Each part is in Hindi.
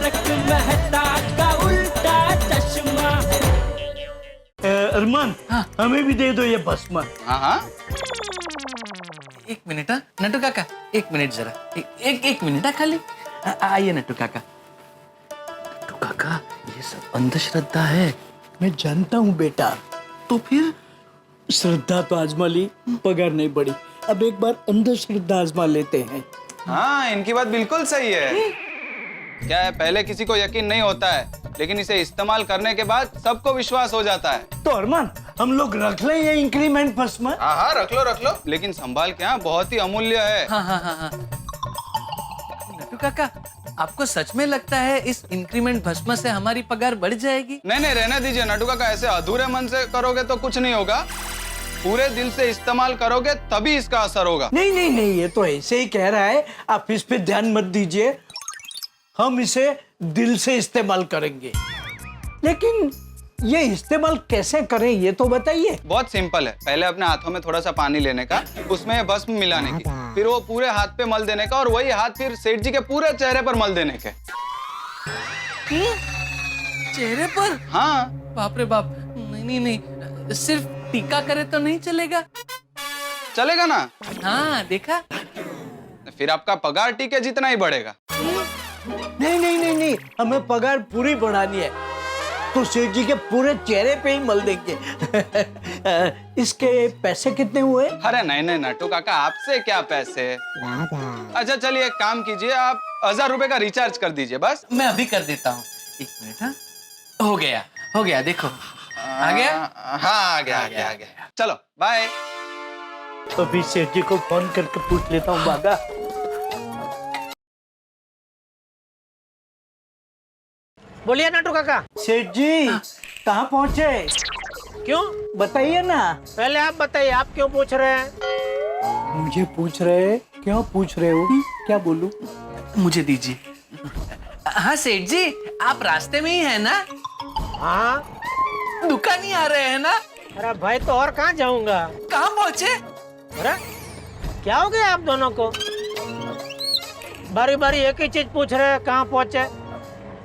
तारक मेहता का उल्टा चश्मा। अरमान, हाँ। हमें भी दे दो ये भस्म। हाँ हाँ, एक मिनट। हाँ नट्टू काका, एक मिनट जरा, एक मिनट खाली। आइए नट्टू काका। नट्टू काका, ये सब अंधश्रद्धा है। मैं जानता हूँ बेटा, तो फिर श्रद्धा तो आजमा ली, पगार नहीं बढ़ी। अब एक बार अंधश्रद्धा आजमा लेते हैं। हाँ, इनकी बात बिल्कुल सही है। क्या है, पहले किसी को यकीन नहीं होता है, लेकिन इसे इस्तेमाल करने के बाद सबको विश्वास हो जाता है। तो अरमान, हम लोग रख लें ये इंक्रीमेंट भस्म? हाँ हाँ, रख लो, लेकिन संभाल के, हाँ, बहुत ही अमूल्य है। हाँ। नट्टू काका, आपको सच में लगता है इस इंक्रीमेंट भस्म से हमारी पगार बढ़ जाएगी? नहीं, रहने दीजिए नट्टू काका, ऐसे अधूरे मन से करोगे तो कुछ नहीं होगा। पूरे दिल से इस्तेमाल करोगे तभी इसका असर होगा। नहीं, ये तो ऐसे ही कह रहा है, आप इस पे ध्यान मत दीजिए। हम इसे दिल से इस्तेमाल करेंगे, लेकिन ये इस्तेमाल कैसे करें ये तो बताइए। बहुत सिंपल है। पहले अपने हाथों में थोड़ा सा पानी लेने का, उसमें भस्म मिलाने की, फिर वो पूरे हाथ पे मल देने का, और वही हाथ फिर सेठ जी के पूरे चेहरे पर मल देने के। चेहरे पर? हाँ। बाप रे बाप, नहीं, सिर्फ टीका करे तो नहीं चलेगा? चलेगा ना? हाँ देखा। फिर आपका पगार टीके जितना ही बढ़ेगा। नहीं, हमें पगार पूरी बढ़ानी है, तो सेठ जी के पूरे चेहरे पे ही मल देंगे। इसके पैसे कितने हुए? अरे नहीं नट्टू काका, आपसे क्या पैसे। अच्छा चलिए, एक काम कीजिए, आप 1000 रुपए का रिचार्ज कर दीजिए बस। मैं अभी कर देता हूँ, एक मिनट। हाँ हो गया, देखो आ गया। हाँ, आ गया। चलो बाय। अभी सेठ जी को फोन करके पूछ लेता हूँ। बागा, बोलिए नट्टू काका। सेठ जी कहाँ पहुँचे? क्यों? बताइए ना। पहले आप बताइए, आप क्यों पूछ रहे हैं? मुझे पूछ रहे, क्यों पूछ रहे हो? क्या बोलूं? मुझे दीजिए। हाँ सेठ जी, आप रास्ते में ही है ना? हाँ। दुकान ही आ रहे हैं ना? अरे भाई, तो और कहाँ जाऊंगा? कहाँ पहुँचे? अरे क्या हो गया आप दोनों को? बारी बारी एक ही चीज पूछ रहे हैं, कहाँ पहुँचे?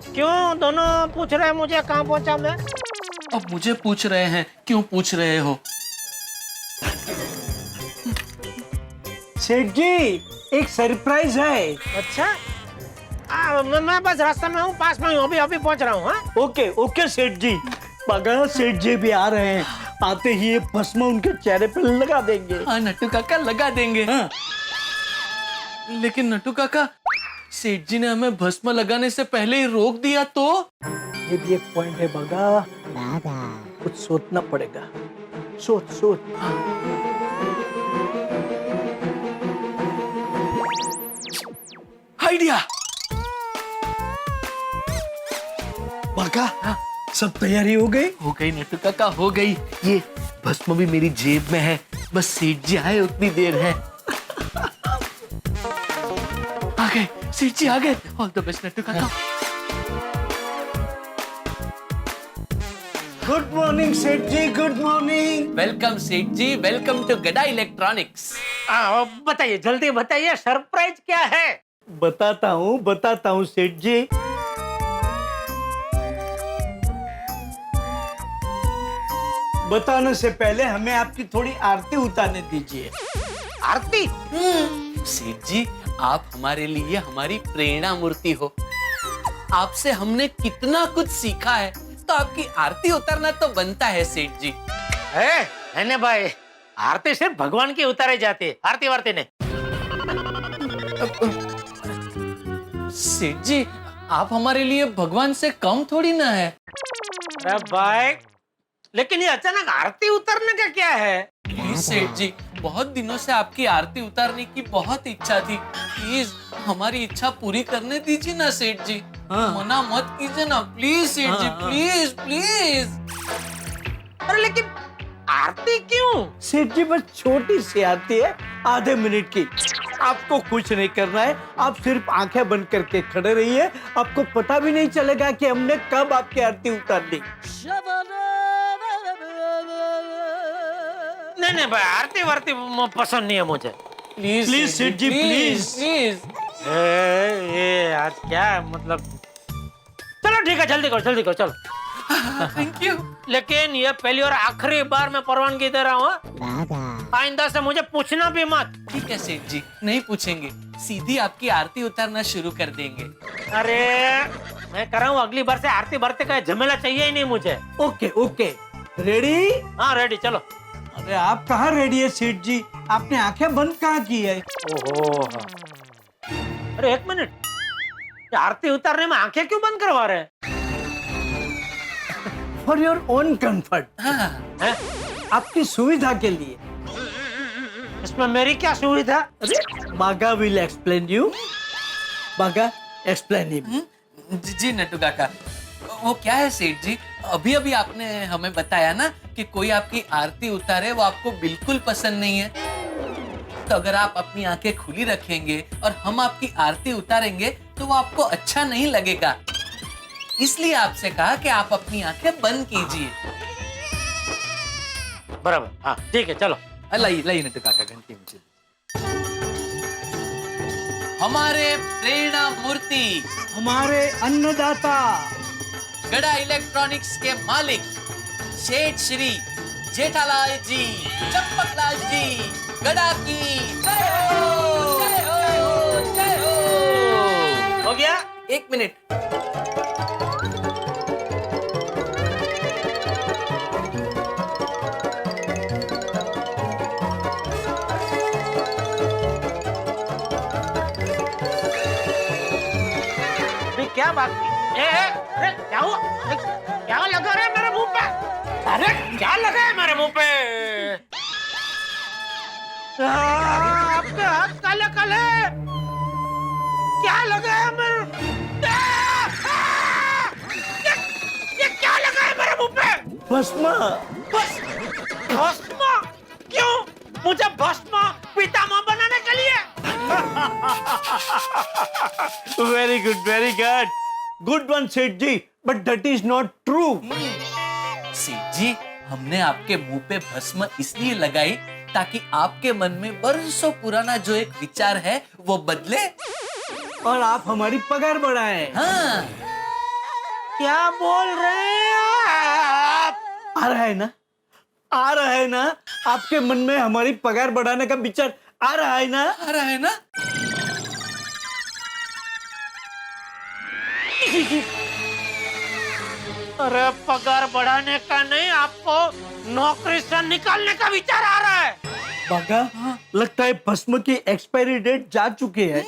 क्यों दोनों पूछ रहे हैं मुझे कहाँ पहुँचा मैं? अब मुझे पूछ रहे हैं, क्यों पूछ रहे हो? सेठ जी, एक सरप्राइज है। अच्छा, मैं बस रास्ते में हूँ, पास में हूँ, अभी पहुँच रहा हूँ। हाँ? ओके सेठ जी। पगा, सेठ जी भी आ रहे हैं, आते ही ये भस्म उनके चेहरे पे लगा देंगे। हाँ नट्टू काका, लगा देंगे। हाँ। लेकिन नट्टू काका, सेठ जी ने हमें भस्म लगाने से पहले ही रोक दिया तो? ये भी एक पॉइंट है बगा, कुछ सोचना पड़ेगा। सोच। आइडिया। बगा, सब तैयारी हो गई? हो गई नट्टू काका, हो गई। ये भस्म भी मेरी जेब में है, बस सेठ जी आए उतनी देर है। आ गए सेठ जी, आ गए। ऑल द बेस्ट नट्टू काका। गुड मॉर्निंग सेठ जी, गुड मॉर्निंग। वेलकम सेठ जी, वेलकम टू गडा इलेक्ट्रॉनिक्स। बताइए, जल्दी बताइए, सरप्राइज क्या है? बताता हूँ सेठ जी। बताने से पहले हमें आपकी थोड़ी आरती उतारने दीजिए। आरती? सेठ जी, आप हमारे लिए हमारी प्रेरणा मूर्ति हो। आपसे हमने कितना कुछ सीखा है, तो आपकी आरती उतारना तो बनता है सेठ जी। है भाई, आरती सिर्फ भगवान की उतारे जाती है, आरती वारती नहीं। सेठ जी, आप हमारे लिए भगवान से कम थोड़ी ना है। अरे भाई, लेकिन ये अचानक आरती उतारने का क्या है? प्लीज सेठ जी, बहुत दिनों से आपकी आरती उतारने की बहुत इच्छा थी, प्लीज हमारी इच्छा पूरी करने दीजिए ना सेठ जी। मना मत कीजिए ना प्लीज सेठ जी, प्लीज। अरे लेकिन आरती क्यों? सेठ जी, बस छोटी सी आरती है, आधे मिनट की। आपको कुछ नहीं करना है, आप सिर्फ आंखें बंद करके खड़े रहिए, आपको पता भी नहीं चलेगा कि हमने कब आपकी आरती उतार दी। नहीं भाई, आरती वारती पसंद नहीं है मुझे। प्लीज सेठ जी, प्लीज। ये आज क्या है, मतलब ठीक है, जल्दी करो चलो। Thank you. लेकिन ये पहली और आखिरी बार मैं परवानगी दे रहा हूँ, आइंदा से मुझे पूछना भी मत। ठीक है सेठ जी, नहीं पूछेंगे, सीधी आपकी आरती उतारना शुरू कर देंगे। अरे मैं कर रहा हूँ, अगली बार से आरती भरते का झमेला चाहिए ही नहीं मुझे। Okay okay, ready? हाँ रेडी, चलो। अरे आप कहाँ रेडी है सेठ जी? आपने आंखें बंद कहाँ की है? ओहो, अरे एक मिनट, ये आरती उतारने में आंखें क्यों बंद करवा रहे हैं? फॉर योर ओन कंफर्ट, हाँ, हैं? आपकी सुविधा के लिए। इसमें मेरी क्या सुविधा? बागा विल एक्सप्लेन यू। बागा एक्सप्लेन हिम। जी नट्टू काका, वो क्या है सेठ जी, अभी अभी आपने हमें बताया ना कि कोई आपकी आरती उतारे वो आपको बिल्कुल पसंद नहीं है। तो अगर आप अपनी आंखें खुली रखेंगे और हम आपकी आरती उतारेंगे तो वो आपको अच्छा नहीं लगेगा, इसलिए आपसे कहा कि आप अपनी आंखें बंद कीजिए। बराबर, हाँ ठीक है, चलो। लाई नट्टू काका घंटी मुझे। हमारे प्रेरणा मूर्ति, हमारे अन्नदाता, गड़ा इलेक्ट्रॉनिक्स के मालिक सेठ श्री जेठालाल जी, चंपकलाल जी, गड़ा की जय हो, जय हो, जय हो। हो गया? एक मिनट, क्या बात की? अरे क्या हुआ? क्या लगा रहा है मेरे मुंह पे? अरे क्या लगा है मेरे मुंह पे? आपके हाथ काले काले, क्या लगा है मेरे? ये क्या लगा है मेरे मुंह पे? भस्म। भस्म? क्यों? मुझे भस्म पितामह बनाने के लिए? Very good, good one Seth ji, but that is not true. Seth ji, हमने आपके मुंह पे भस्म इसलिए लगाई ताकि आपके मन में बरसों पुराना जो एक विचार है वो बदले और आप हमारी पगार बढ़ाएं। हाँ, क्या बोल रहे हैं आप? आ रहा है ना आपके मन में हमारी पगार बढ़ाने का विचार आ रहा है ना? आ रहा है ना? अरे पगार बढ़ाने का नहीं, आपको नौकरी से निकालने का विचार आ रहा है। बागा, लगता है भस्म की एक्सपायरी डेट जा चुकी है।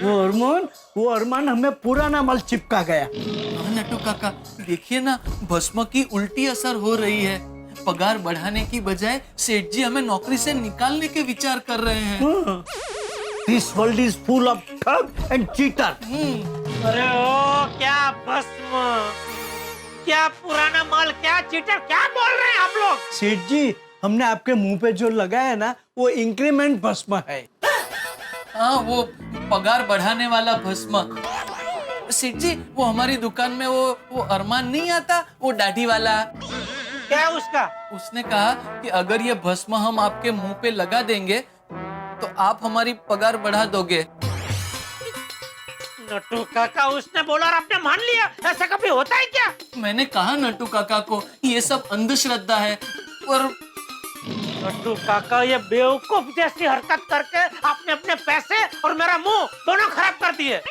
वो अरमान हमें पुराना माल चिपका गया। हाँ नट्टू काका, देखिए ना, भस्म की उल्टी असर हो रही है। पगार बढ़ाने की बजाय सेठ जी हमें नौकरी से निकालने के विचार कर रहे हैं। This world is full of ठग and cheater. अरे ओ, क्या भस्म, क्या पुराना माल, क्या चीटर, क्या बोल रहे हैं आप लोग? सेठ जी, हमने आपके मुंह पे जो लगाया ना वो इंक्रीमेंट भस्म है। हाँ, वो पगार बढ़ाने वाला भस्म। सेठ जी, वो हमारी दुकान में वो अरमान नहीं आता, वो दाढ़ी वाला, क्या है उसका? उसने कहा कि अगर ये भस्म हम आपके मुंह पे लगा देंगे तो आप हमारी पगार बढ़ा दोगे। नट्टू काका, उसने बोला और आपने मान लिया? ऐसा कभी होता है क्या? मैंने कहा नट्टू काका को ये सब अंधश्रद्धा है, और नट्टू काका, ये बेवकूफ जैसी हरकत करके आपने अपने पैसे और मेरा मुंह दोनों खराब कर दिए।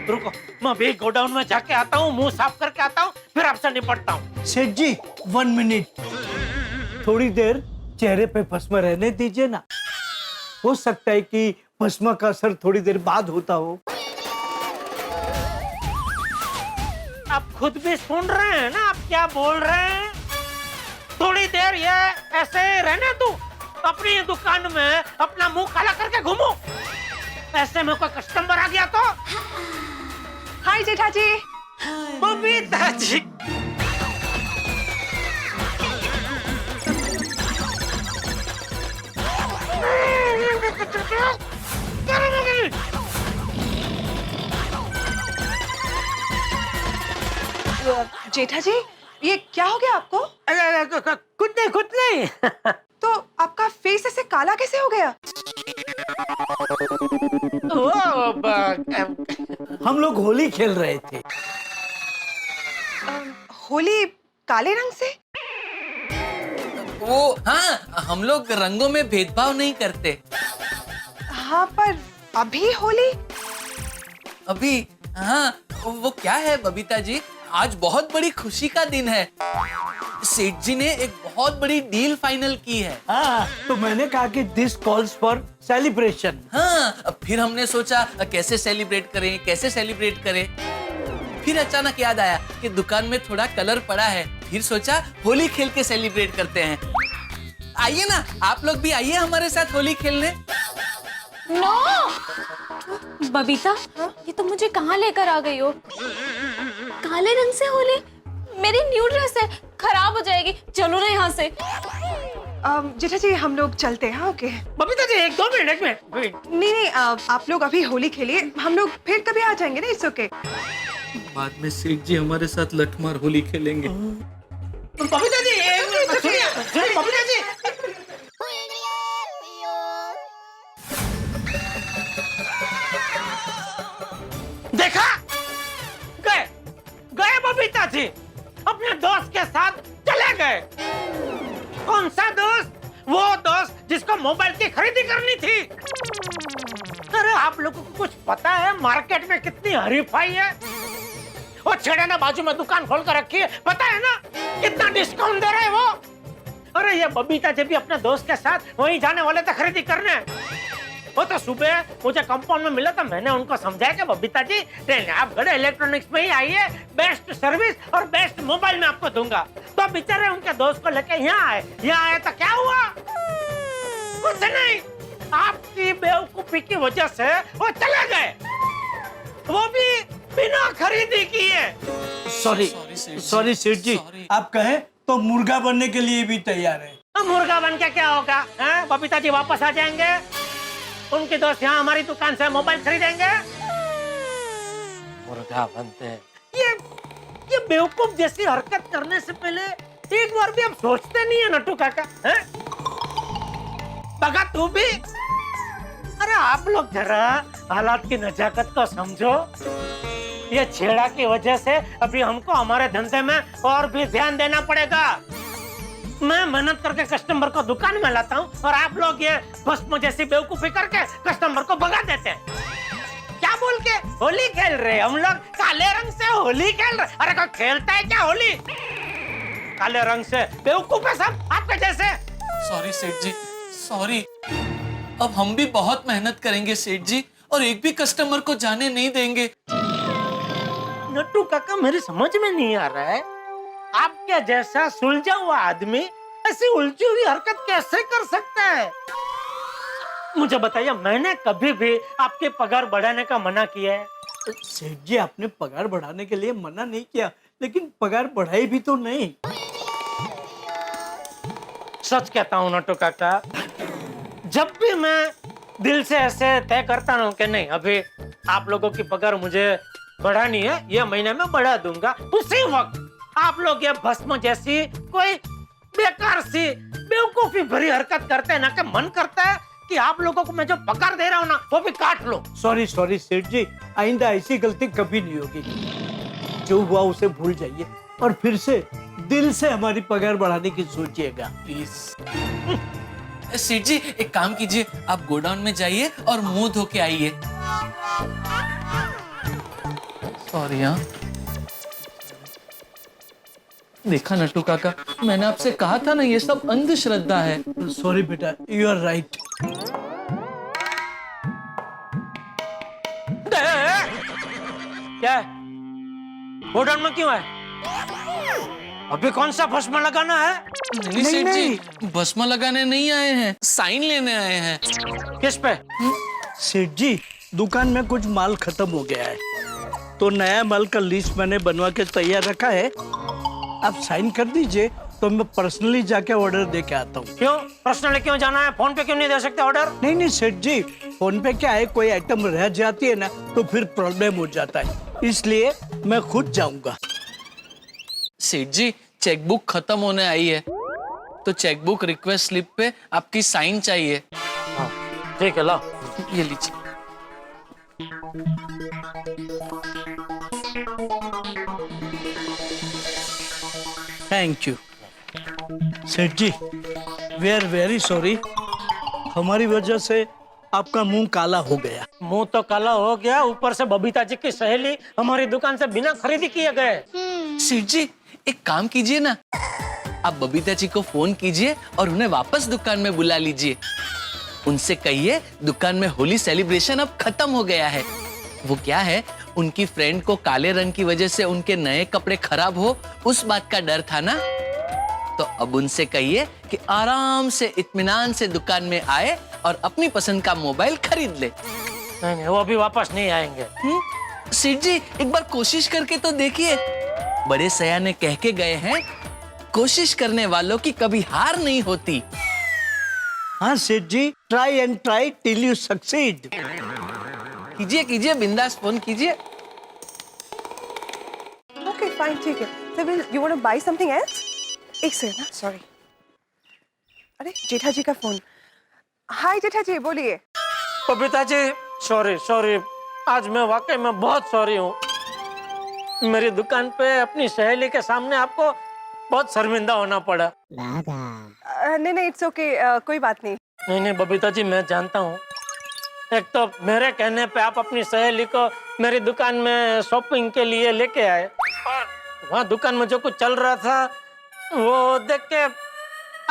रुको, मैं भी गोडाउन में जाके आता हूँ, मुंह साफ करके आता हूँ, फिर आपसे निपटता हूँ। सेठ जी, 1 मिनट, थोड़ी देर चेहरे पे भस्म रहने दीजिए ना। हो सकता है कि भस्म का असर थोड़ी देर बाद होता हो। आप खुद भी सुन रहे हैं ना, आप क्या बोल रहे हैं? थोड़ी देर ये ऐसे रहने दो, अपनी दुकान में अपना मुंह काला करके घूमो। ऐसे में कोई कस्टमर आ गया तो? हाय जेठा जी। बबीता जी, जेठा जी, ये क्या हो गया आपको? कुछ नहीं। तो आपका फेस ऐसे काला कैसे हो गया? हम लोग होली खेल रहे थे, होली काले रंग से? वो हाँ, हम लोग रंगों में भेदभाव नहीं करते। हाँ, पर अभी होली? अभी हाँ, वो क्या है बबीता जी, आज बहुत बड़ी खुशी का दिन है। सेठ जी ने एक बहुत बड़ी डील फाइनल की है। हाँ, तो मैंने कहा कि दिस कॉल्स फॉर सेलिब्रेशन। हाँ, फिर हमने सोचा कैसे सेलिब्रेट करें। फिर अचानक याद आया कि दुकान में थोड़ा कलर पड़ा है। फिर सोचा होली खेल के सेलिब्रेट करते हैं। आइए ना, आप लोग भी आइए हमारे साथ होली खेलने। नो बबीता, ये तो मुझे कहाँ लेकर आ गई हो? काले रंग से होली? मेरी न्यू ड्रेस है, खराब हो जाएगी। चलो ना यहाँ से। जेठा जी हम लोग चलते हैं। हाँ, ओके। बबीता जी 1-2 मिनट में। नहीं, आप लोग अभी होली खेलिए, हम लोग फिर कभी आ जाएंगे ना, इट्स ओके। बाद में सेठ जी हमारे साथ लठमार होली खेलेंगे। बबीता जी सुनिए, बबीता जी। देखा, गए बबीता जी अपने दोस्त के साथ चले गए। कौन सा दोस्त? वो दोस्त जिसको मोबाइल की खरीदी करनी थी। अरे आप लोगों को कुछ पता है मार्केट में कितनी हरीफाई है? वो छेड़े ने बाजू में दुकान खोल कर रखी है, पता है ना कितना डिस्काउंट दे रहे हैं वो। अरे ये बबीता जी भी अपने दोस्त के साथ वहीं जाने वाले थे खरीदी करने। वो तो सुबह मुझे कंपाउंड में मिला था, मैंने उनको समझाया कि बबीता जी आप गड़े इलेक्ट्रॉनिक्स में ही आइए, बेस्ट सर्विस और बेस्ट मोबाइल में आपको दूंगा। तो बेचारे उनके दोस्त को लेके यहाँ आए तो क्या हुआ? कुछ नहीं, आपकी बेवकूफी की वजह से वो चले गए, वो भी बिना खरीदी किए। सॉरी सेठ जी, आप कहें तो मुर्गा बनने के लिए भी तैयार है। मुर्गा बन के क्या होगा? बबीता जी वापस आ जाएंगे, उनके दोस्त यहाँ हमारी दुकान से मोबाइल खरीदेंगे। मुर्गा बनते हैं। ये बेवकूफ जैसी हरकत करने से पहले एक बार भी आप सोचते नहीं है नट्टू काका? बगा तू भी? अरे आप लोग जरा हालात की नजाकत को समझो। ये छेड़ा की वजह से अभी हमको हमारे धंधे में और भी ध्यान देना पड़ेगा। मैं मेहनत करके कस्टमर को दुकान में लाता हूँ और आप लोग ये भस्म जैसी बेवकूफी करके कस्टमर को भगा देते हैं। क्या बोल के होली खेल रहे? हम लोग काले रंग से होली खेल रहे। अरे कोई खेलता है क्या होली काले रंग से? बेवकूफ है सब आपके जैसे। सॉरी सेठ जी, सॉरी। अब हम भी बहुत मेहनत करेंगे सेठ जी, और एक भी कस्टमर को जाने नहीं देंगे। नट्टू काका मेरी समझ में नहीं आ रहा है, आपके जैसा सुलझा हुआ आदमी ऐसी उलझी हुई हरकत कैसे कर सकता है? मुझे बताइए, मैंने कभी भी आपके पगार बढ़ाने का मना किया है? सेठ जी, आपने पगार बढ़ाने के लिए मना नहीं किया, लेकिन पगार बढ़ाई भी तो नहीं। सच कहता हूँ नट्टू काका, जब भी मैं दिल से ऐसे तय करता हूँ कि नहीं अभी आप लोगों की पगार मुझे बढ़ानी है, ये महीने में बढ़ा दूंगा, उसी वक्त आप लोग ये भस्म जैसी कोई बेकार सी बेवकूफी भरी हरकत करते हैं ना, कि मन करता है कि आप लोगों को मैं जो पगार दे रहा हूँ ना वो भी काट लो। सॉरी सेठ जी, आइंदा ऐसी गलती कभी नहीं होगी। जो हुआ उसे भूल जाइए और फिर से दिल से हमारी पगार बढ़ाने की सोचिएगा प्लीज। सेठ जी एक काम कीजिए, आप गोडाउन में जाइए और मुंह धो के आइए। सॉरी। हाँ देखा नट्टू काका, मैंने आपसे कहा था ना ये सब अंधश्रद्धा है। सॉरी बेटा, यू आर राइट। क्या है? गोडाउन में क्यों है? अभी कौन सा भस्म लगाना है? नहीं सेठ जी, भस्म लगाने नहीं आए हैं, साइन लेने आए हैं। किस पे? सेठ जी, दुकान में कुछ माल खत्म हो गया है, तो नया माल का लिस्ट मैंने बनवा के तैयार रखा है। आप साइन कर दीजिए तो मैं पर्सनली जाके ऑर्डर दे के आता हूँ। क्यों पर्सनली क्यों जाना है? फोन पे क्यों नहीं दे सकते ऑर्डर? नहीं सेठ जी, फोन पे क्या है, कोई आइटम रह जाती है ना तो फिर प्रॉब्लम हो जाता है, इसलिए मैं खुद जाऊंगा। सेठ जी चेकबुक खत्म होने आई है, तो चेकबुक रिक्वेस्ट स्लिप पे आपकी साइन चाहिए। ठीक है, ला ये लीजिए। थैंक यू सेठ जी, वी आर वेरी सॉरी, हमारी वजह से आपका मुंह काला हो गया। मुंह तो काला हो गया, ऊपर से बबीता जी की सहेली हमारी दुकान से बिना खरीदी किए गए। सेठ जी एक काम कीजिए ना, आप बबीता जी को फोन कीजिए और उन्हें वापस दुकान में बुला लीजिए। उनसे कहिए दुकान में होली सेलिब्रेशन अब खत्म हो गया है। वो क्या है, उनकी फ्रेंड को काले रंग की वजह से उनके नए कपड़े खराब हो, उस बात का डर था ना। तो अब उनसे कहिए कि आराम से इत्मीनान से दुकान में आए और अपनी पसंद का मोबाइल खरीद ले। नहीं, वो भी वापस नहीं आएंगे। सेठ जी एक बार कोशिश करके तो देखिए, बड़े सयाने कह के गए हैं, कोशिश करने वालों की कभी हार नहीं होती। हाँ Seth ji, try and try till you succeed. कीजिए कीजिए, बिंदास फोन कीजिए। ओके फाइन, ठीक है। So you want to buy something else? एक सेकंड ना, सॉरी। अरे जेठा जी का फोन। हाय जेठा जी, बोलिए। बबीता जी सॉरी सॉरी, आज मैं वाकई में बहुत सॉरी हूँ। मेरी दुकान पे अपनी सहेली के सामने आपको बहुत शर्मिंदा होना पड़ा। नहीं नहीं, इट्स ओके, कोई बात नहीं। नहीं नहीं बबीता जी, मैं जानता हूँ, एक तो मेरे कहने पे आप अपनी सहेली को मेरी दुकान में शॉपिंग के लिए लेके आए, और वहाँ दुकान में जो कुछ चल रहा था वो देख के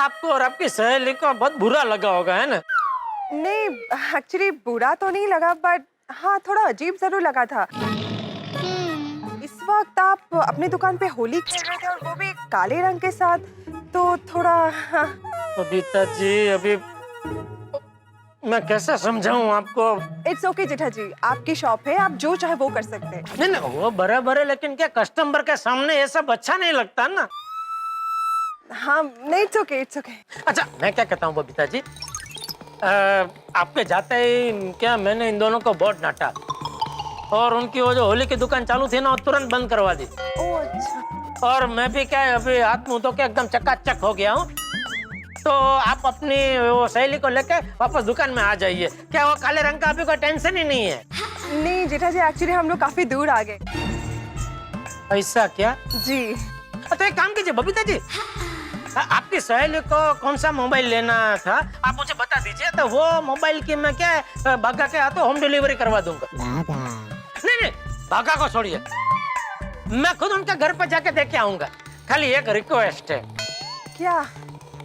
आपको और आपकी सहेली को बहुत बुरा लगा होगा, है ना? नहीं, एक्चुअली बुरा तो नहीं लगा, बट हाँ थोड़ा अजीब जरूर लगा था। इस वक्त आप अपनी दुकान पे होली खेल रहे थे और वो भी काले रंग के साथ, तो थोड़ा हाँ। बबीता जी अभी मैं कैसे समझाऊं आपको? इट्स ओके जेठा जी, आपकी शॉप है, आप जो चाहे वो कर सकते हैं। नहीं नहीं, वो बराबर है, लेकिन क्या कस्टमर के सामने ये सब अच्छा नहीं लगता ना। हाँ नहीं, इट्स ओके इट्स ओके। अच्छा मैं क्या कहता हूँ बबीता जी, आपके जाते ही क्या मैंने इन दोनों को बहुत डांटा, और उनकी वो जो होली की दुकान चालू थी ना, वो तुरंत बंद करवा दी। ओह अच्छा। और मैं भी क्या अभी हाथ मुंह धो के एकदम चकाचक हो गया हूँ। तो आप अपनी वो सहेली को लेके वापस दुकान में आ जाइए। क्या वो काले रंग का अभी कोई टेंशन ही नहीं है? नहीं जेठा जी, एक्चुअली हम लोग काफी दूर आ गए। ऐसा क्या? जी। तो एक काम कीजिए बबीता जी, आपकी सहेली को कौन सा मोबाइल लेना था आप मुझे बता दीजिए, तो वो मोबाइल की मैं क्या भागा के हाथों होम डिलीवरी करवा दूंगा। नहीं नहीं, भागा को छोड़िए, मैं खुद उनके घर पर जाके देख के आऊंगा। खाली एक रिक्वेस्ट है। क्या?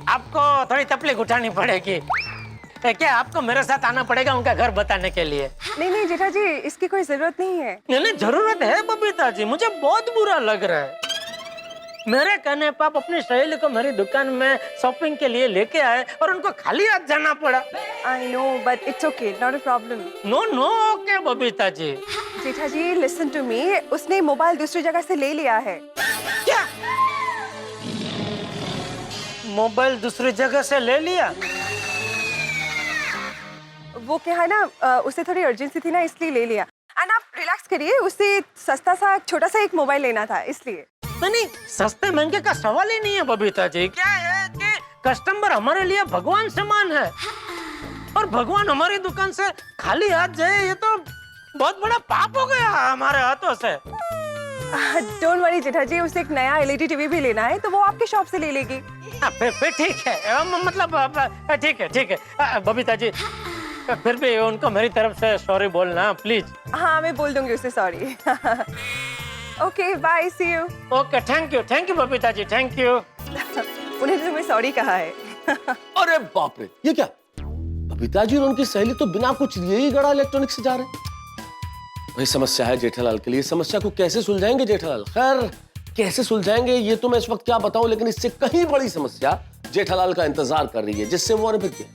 आपको थोड़ी तकलीफ उठानी पड़ेगी। क्या आपको मेरे साथ आना पड़ेगा उनका घर बताने के लिए? नहीं नहीं जेठा जी, इसकी कोई जरूरत नहीं है। नहीं नहीं, जरूरत है बबीता जी, मुझे बहुत बुरा लग रहा है। मेरे कहने पर आप अपनी सहेली को मेरी दुकान में शॉपिंग के लिए लेके आए और उनको खाली हाथ जाना पड़ा। I know, but it's okay, not a problem. No no okay Babita ji. Jetha ji listen to me, उसने मोबाइल दूसरी जगह से ले लिया है। क्या? मोबाइल दूसरी जगह से ले लिया? वो क्या है ना, उसे थोड़ी अर्जेंसी थी ना, इसलिए ले लिया। एंड आप रिलैक्स करिए, उससे सस्ता सा छोटा सा एक मोबाइल लेना था, इसलिए। नहीं, सस्ते महंगे का सवाल ही नहीं है बबीता जी। क्या है कि कस्टमर हमारे लिए भगवान समान है, और भगवान हमारी दुकान से खाली हाथ जाए ये तो बहुत बड़ा पाप हो गया हमारे हाथों से। डोंट वरी जेठा जी, उसे एक नया एलईडी टीवी भी लेना है, तो वो आपकी शॉप से ले लेगी। फिर ठीक है, मतलब ठीक है बबीता जी, फिर भी उनको मेरी तरफ से सॉरी बोलना प्लीज। हाँ मैं बोल दूंगी उसे sorry. Okay bye, see you. Okay, thank you Babita ji, thank you. उन्हें तो तुम्हें सॉरी कहा है। अरे बाप रे, ये क्या? बबीता जी और उनकी सहेली तो बिना कुछ लिए ही गड़ा इलेक्ट्रॉनिक से जा रहे। वही समस्या है जेठालाल के लिए। समस्या को कैसे सुलझाएंगे जेठालाल? खैर कैसे सुलझाएंगे ये तो मैं इस वक्त क्या बताऊं, लेकिन इससे कहीं बड़ी समस्या जेठालाल का इंतजार कर रही है, जिससे वो अनुभव किया।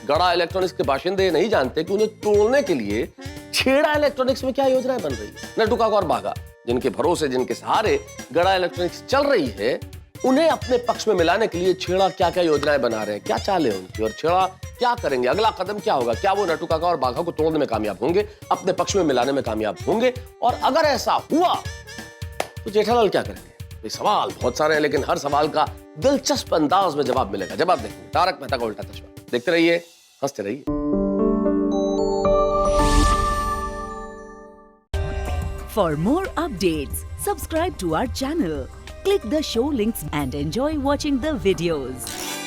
गड़ा इलेक्ट्रॉनिक्स के बाशिंदे नहीं जानते कि उन्हें तोड़ने के लिए छेड़ा इलेक्ट्रॉनिक्स में क्या योजनाएं बन रही है। नटू काका और बाघा, जिनके भरोसे जिनके सहारे गड़ा इलेक्ट्रॉनिक्स चल रही है, उन्हें अपने पक्ष में मिलाने के लिए छेड़ा क्या क्या योजनाएं बना रहे हैं, क्या चाल है उनकी, और छेड़ा क्या करेंगे, अगला कदम क्या होगा। क्या वो नटू काका और बाघा को तोड़ने में कामयाब होंगे, अपने पक्ष में मिलाने में कामयाब होंगे? और अगर ऐसा हुआ तो जेठालाल क्या करेंगे? ये सवाल बहुत सारे हैं, लेकिन हर सवाल का दिलचस्प अंदाज में जवाब मिलेगा। जवाब देखेंगे तारक मेहता का उल्टा चश्मा। देखते रहिए, हंसते रहिए। For more updates, subscribe to our channel, Click the show links and enjoy watching the videos.